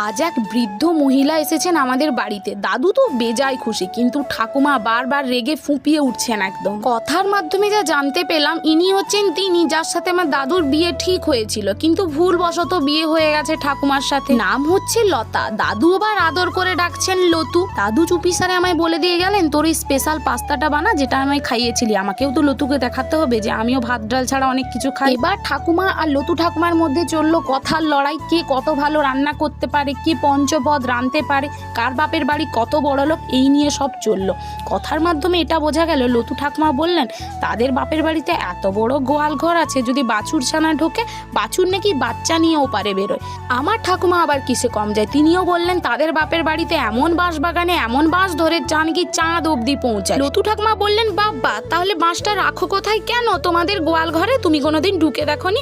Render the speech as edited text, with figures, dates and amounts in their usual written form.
আজ এক বৃদ্ধ মহিলা এসেছেন আমাদের বাড়িতে। দাদু তো বেজায় খুশি, কিন্তু ঠাকুমা বারবার রেগে ফুঁপিয়ে উঠছেন একদম। কথার মাধ্যমে যা জানতে পেলাম, ইনি হচ্ছেন তিনি যার সাথে আমার দাদুর বিয়ে ঠিক হয়েছিল, কিন্তু ভুলবশত বিয়ে হয়ে গেছে ঠাকুমার সাথে। নাম হচ্ছে লতা, দাদু আবার আদর করে ডাকছেন লতু। দাদু চুপিসারে আমায় বলে দিয়ে গেলেন, তোর এই স্পেশাল পাস্তাটা বানা যেটা আমায় খাইয়েছিলি। আমাকেও তো লতুকে দেখাতে হবে যে আমিও ভাত ডাল ছাড়া অনেক কিছু খাই। এবার ঠাকুমা আর লতু ঠাকুমার মধ্যে চললো কথার লড়াই, কে কত ভালো রান্না করতে পারে, কে পঞ্চপদ রাঁধতে পারে, কার বাপের বাড়ি কত বড় লোক, এই নিয়ে সব চললো। কথার মাধ্যমে এটা বোঝা গেল, লতু ঠাকুমা বললেন তাদের বাপের বাড়িতে এত বড় গোয়াল ঘর আছে, যদি বাছুর ছানা ঢোকে বাছুর নাকি বাচ্চা নিয়েও পারে বেরোয়। আমার ঠাকুমা আবার কিসে কম যায়, তিনিও বললেন তাদের বাপের বাড়িতে এমন বাঁশ বাগানে এমন বাঁশ ধরে যা নাকি চাঁদ অবধি পৌঁছায়। লতু ঠাকুমা বললেন, বাবা তাহলে বাঁশটা রাখো কোথায়, কেন তোমাদের গোয়াল ঘরে, তুমি কোনোদিন ঢুকে দেখোনি?